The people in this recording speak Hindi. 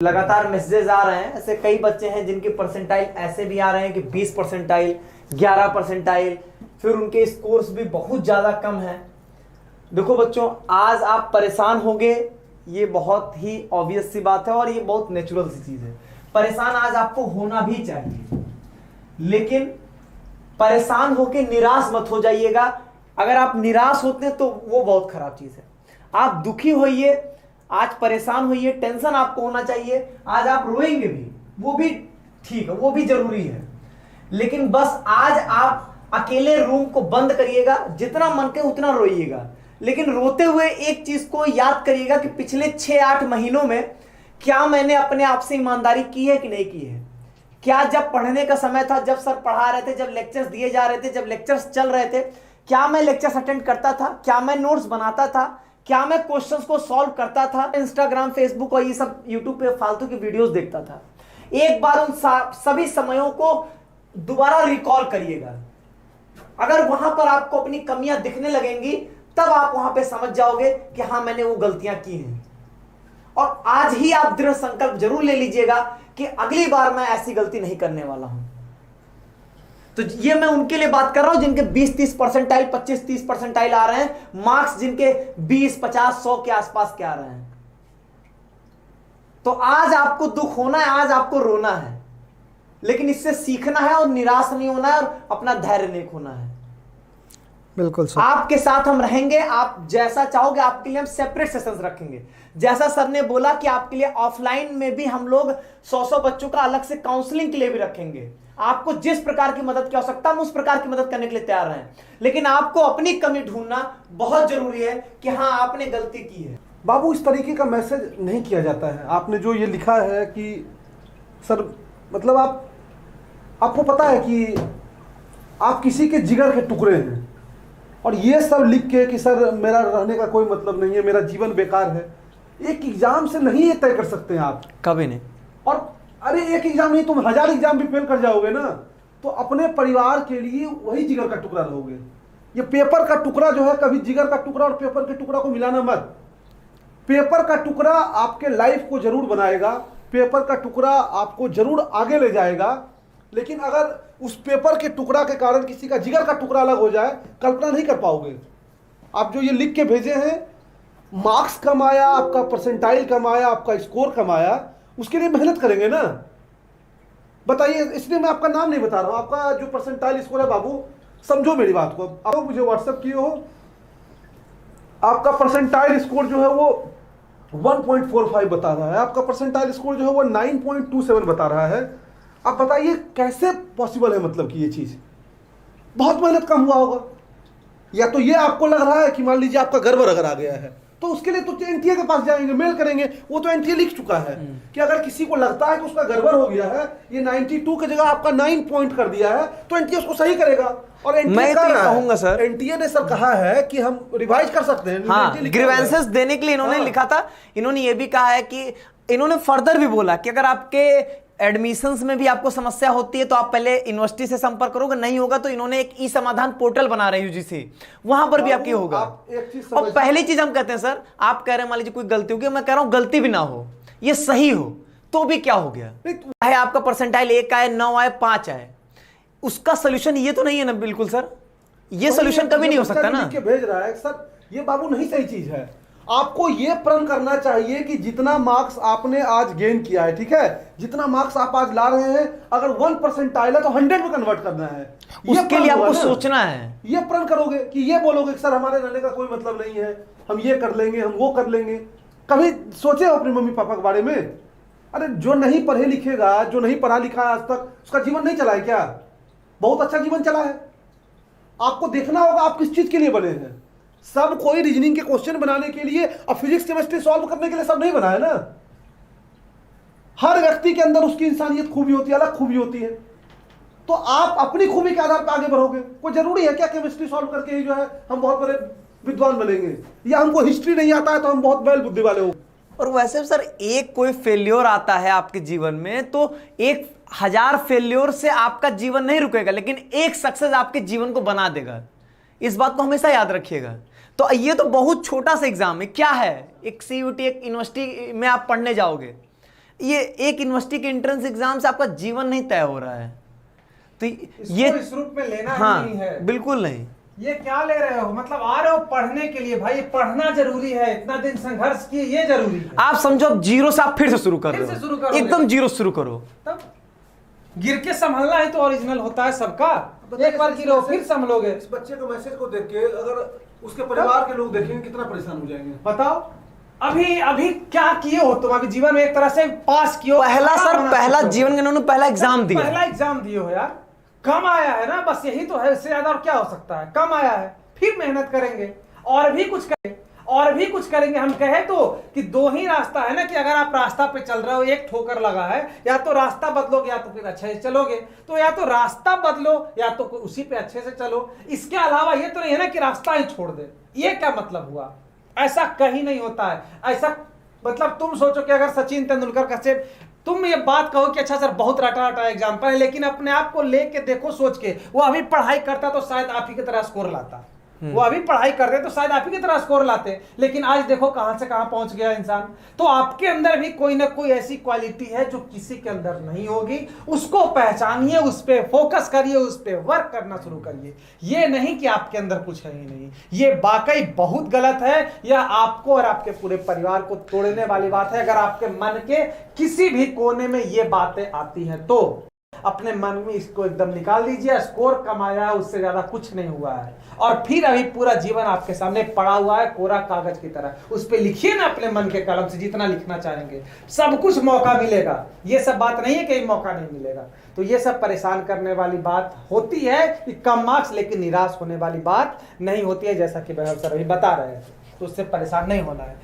लगातार मैसेजेस आ रहे हैं। ऐसे कई बच्चे हैं जिनके परसेंटाइल ऐसे भी आ रहे हैं कि 20 परसेंटाइल, 11 परसेंटाइल, फिर उनके स्कोर्स भी बहुत ज़्यादा कम है। देखो बच्चों, आज आप परेशान होंगे, ये बहुत ही ऑब्वियस सी बात है और ये बहुत नेचुरल सी चीज़ है। परेशान आज आपको होना भी चाहिए, लेकिन परेशान होके निराश मत हो जाइएगा। अगर आप निराश होते हैं तो वो बहुत खराब चीज़ है। आप दुखी होइए, आज परेशान होइए, टेंशन आपको होना चाहिए। आज आप रोएंगे भी, वो भी ठीक है, वो भी जरूरी है, लेकिन बस आज आप अकेले रूम को बंद करिएगा, जितना मन के उतना रोइएगा, लेकिन रोते हुए एक चीज को याद करिएगा कि पिछले 6-8 महीनों में क्या मैंने अपने आप से ईमानदारी की है कि नहीं की है। क्या जब पढ़ने का समय था, जब सर पढ़ा रहे थे, जब लेक्चर्स दिए जा रहे थे, जब लेक्चर्स चल रहे थे, क्या मैं लेक्चर्स अटेंड करता था? क्या मैं नोट्स बनाता था? क्या मैं क्वेश्चंस को सॉल्व करता था? इंस्टाग्राम, फेसबुक और ये सब यूट्यूब पे फालतू की वीडियोस देखता था? एक बार उन सभी समयों को दोबारा रिकॉल करिएगा। अगर वहां पर आपको अपनी कमियां दिखने लगेंगी, तब आप वहां पे समझ जाओगे कि हाँ, मैंने वो गलतियां की हैं। और आज ही आप दृढ़ संकल्प जरूर ले लीजिएगा कि अगली बार मैं ऐसी गलती नहीं करने वाला हूं। तो ये मैं उनके लिए बात कर रहा हूं जिनके 20-30 परसेंटाइल, 25-30 परसेंटाइल आ रहे हैं, मार्क्स जिनके 20-50-100 के आसपास के आ रहे हैं। तो आज आपको दुख होना है, आज आपको रोना है, लेकिन इससे सीखना है और निराश नहीं होना है और अपना धैर्य नहीं खोना है। बिल्कुल सर। आपके साथ हम रहेंगे, आप जैसा चाहोगे आपके लिए हम सेपरेट सेशंस रखेंगे। जैसा सर ने बोला कि आपके लिए ऑफलाइन में भी हम लोग 100 बच्चों का अलग से काउंसलिंग के लिए भी रखेंगे। आपको जिस प्रकार की मदद की आवश्यकता, हम उस प्रकार की मदद करने के लिए तैयार हैं, लेकिन आपको अपनी कमी ढूंढना बहुत जरूरी है कि हाँ, आपने गलती की है। बाबू, इस तरीके का मैसेज नहीं किया जाता है। आपने जो ये लिखा है कि सर, मतलब आपको पता है कि आप किसी के जिगर के टुकड़े हैं, और ये सब लिख के कि सर मेरा रहने का कोई मतलब नहीं है, मेरा जीवन बेकार है। एक एग्जाम से नहीं ये तय कर सकते हैं आप, कभी नहीं। और अरे एक एग्जाम नहीं, तुम 1000 एग्जाम भी फेल कर जाओगे ना, तो अपने परिवार के लिए वही जिगर का टुकड़ा रहोगे। ये पेपर का टुकड़ा जो है, कभी जिगर का टुकड़ा और पेपर के टुकड़ा को मिलाना मत। पेपर का टुकड़ा आपके लाइफ को जरूर बनाएगा, पेपर का टुकड़ा आपको जरूर आगे ले जाएगा, लेकिन अगर उस पेपर के टुकड़ा के कारण किसी का जिगर का टुकड़ा अलग हो जाए, कल्पना नहीं कर पाओगे। आप जो ये लिख के भेजे हैं, मार्क्स कम आया, आपका परसेंटाइल कम आया, आपका स्कोर कम आया, उसके लिए मेहनत करेंगे ना, बताइए। इसलिए मैं आपका नाम नहीं बता रहा हूं। आपका जो परसेंटाइल स्कोर है बाबू, समझो मेरी बात को। आप मुझे व्हाट्सएप किए हो, आपका परसेंटाइल स्कोर जो है वो 1.45 बता रहा है, आपका परसेंटाइल स्कोर जो है वो 9.27 बता रहा है। आप बताइए कैसे पॉसिबल है, मतलब कि ये चीज बहुत मेहनत कम हुआ होगा। या तो ये आपको लग रहा है कि मान लीजिए आपका गड़बड़ अगर आ गया है, तो उसके लिए तो एनटीए के पास जाएंगे, मेल करेंगे। वो तो एनटीए लिख चुका है कि अगर किसी को लगता है कि उसका गड़बड़ हो गया है, ये 92 की जगह आपका 9 पॉइंट कर दिया है, तो एनटीए उसको सही करेगा। और मैं तो कहूंगा सर, एनटीए ने सर कहा है कि हम रिवाइज कर सकते हैं। हाँ, ग्रीवेंसेस देने के लिए इन्होंने लिखा था। इन्होंने ये भी कहा है कि इन्होंने फर्दर भी बोला कि अगर आपके एडमिशंस में भी आपको समस्या होती है तो आप पहले यूनिवर्सिटी से संपर्क करोगे, नहीं होगा तो इन्होंने एक ई समाधान पोर्टल बना रहे हैं यूजीसी, वहां पर भी आपकी होगा। और पहली चीज हम कहते हैं सर, आप कह रहे हैं मान लीजिए कोई गलती होगी, मैं कह रहा हूं गलती भी ना हो, ये सही हो, तो भी क्या हो गया? चाहे आपका परसेंटाइल 1 आए, 9 आए, 5 आए, उसका सोल्यूशन ये तो नहीं है ना। बिल्कुल सर, ये सोल्यूशन कभी नहीं हो सकता ना। भेज रहा है सर, ये बाबू नहीं सही चीज है। आपको ये प्रण करना चाहिए कि जितना मार्क्स आपने आज गेन किया है, ठीक है, जितना मार्क्स आप आज ला रहे हैं, अगर 1% आए तो 100 में कन्वर्ट करना है। उसके लिए आपको सोचना है। ये प्रण करोगे कि ये बोलोगे कि सर हमारे रहने का कोई मतलब नहीं है, हम ये कर लेंगे, हम वो कर लेंगे। कभी सोचे हो अपने मम्मी पापा के बारे में? अरे जो नहीं पढ़े लिखेगा, जो नहीं पढ़ा लिखा है आज तक, उसका जीवन नहीं चला है क्या? बहुत अच्छा जीवन चला है। आपको देखना होगा आप किस चीज के लिए बने हैं। सब कोई रीजनिंग के क्वेश्चन बनाने के लिए और फिजिक्स केमिस्ट्री सॉल्व करने के लिए सब नहीं बना है ना। हर व्यक्ति के अंदर उसकी इंसानियत खूबी होती है, अलग खूबी होती है। तो आप अपनी खूबी के आधार पर आगे बढ़ोगे। कोई जरूरी है क्या केमिस्ट्री सॉल्व करके ही जो है हम बहुत बड़े विद्वान बनेंगे, या हमको हिस्ट्री नहीं आता है तो हम बहुत बैल बुद्धि वाले हो। और वैसे सर, एक कोई फेल्योर आता है आपके जीवन में तो 1000 फेल्योर से आपका जीवन नहीं रुकेगा, लेकिन एक सक्सेस आपके जीवन को बना देगा। इस बात को हमेशा याद रखिएगा। तो ये तो बहुत छोटा सा एग्जाम है, क्या है, एक सीयूटी, एक यूनिवर्सिटी में आप पढ़ने जाओगे, ये एक यूनिवर्सिटी के एंट्रेंस एग्जाम से आपका जीवन नहीं तय हो रहा है। तो ये इस रूप में लेना हाँ, नहीं है, बिल्कुल नहीं। ये क्या ले रहे हो, मतलब आ रहे हो पढ़ने के लिए, भाई पढ़ना जरूरी है, इतना दिन संघर्ष किए ये जरूरी है। आप समझो अब जीरो से आप फिर से शुरू कर फिर रहे से शुरू हो, करोगे। एकदम जीरो से शुरू करो। तब गिर के संभलना है तो ओरिजिनल होता है सबका, एक बार गिरो फिर संभलोगे। इस बच्चे के मैसेज को देख के अगर उसके परिवार के लोग देखेंगे कितना परेशान हो जाएंगे। बताओ अभी अभी क्या किए हो तुम, अभी जीवन में एक तरह से पास किए हो, पहला खड़ा सर होना पहला सीखे हो। जीवन का इन्होंने पहला एग्जाम दिया। पहला एग्जाम दिए हो यार, कम आया है ना, बस यही तो है, इससे ज्यादा और क्या हो सकता है। कम आया है, फिर मेहनत करेंगे और भी कुछ करेंगे और भी कुछ करेंगे। हम कहे तो कि दो ही रास्ता है ना, कि अगर आप रास्ता पे चल रहे हो, एक ठोकर लगा है, या तो रास्ता बदलोगे या तो फिर अच्छे से चलोगे। तो या तो रास्ता बदलो या तो उसी पे अच्छे से चलो, इसके अलावा ये तो नहीं है ना कि रास्ता ही छोड़ दे। ये क्या मतलब हुआ, ऐसा कहीं नहीं होता है। ऐसा मतलब तुम सोचो कि अगर सचिन तेंदुलकर का से तुम ये बात कहो कि अच्छा सर बहुत रटा रटा एग्जाम्पल है, लेकिन अपने आप को लेके देखो, सोच के वो अभी पढ़ाई करता तो शायद आप ही की तरह स्कोर लाता। वो अभी पढ़ाई करते तो शायद आप ही की तरह स्कोर लाते, लेकिन आज देखो कहां से कहां पहुंच गया इंसान। तो आपके अंदर भी कोई ना कोई ऐसी क्वालिटी है जो किसी के अंदर नहीं होगी, उसको पहचानिए, उस पर फोकस करिए, उस पर वर्क करना शुरू करिए। ये नहीं कि आपके अंदर कुछ है ही नहीं, ये वाकई बहुत गलत है। यह आपको और आपके पूरे परिवार को तोड़ने वाली बात है। अगर आपके मन के किसी भी कोने में ये बातें आती हैं तो अपने मन में इसको एकदम निकाल दीजिए। स्कोर कम आया है, उससे ज्यादा कुछ नहीं हुआ है, और फिर अभी पूरा जीवन आपके सामने पड़ा हुआ है कोरा कागज की तरह। उस पे लिखिए ना अपने मन के कलम से जितना लिखना चाहेंगे, सब कुछ मौका मिलेगा। ये सब बात नहीं है कि मौका नहीं मिलेगा। तो ये सब परेशान करने वाली बात होती है कि कम मार्क्स, लेकिन निराश होने वाली बात नहीं होती है, जैसा कि वैभव सर अभी बता रहे हैं। तो उससे परेशान नहीं होना है।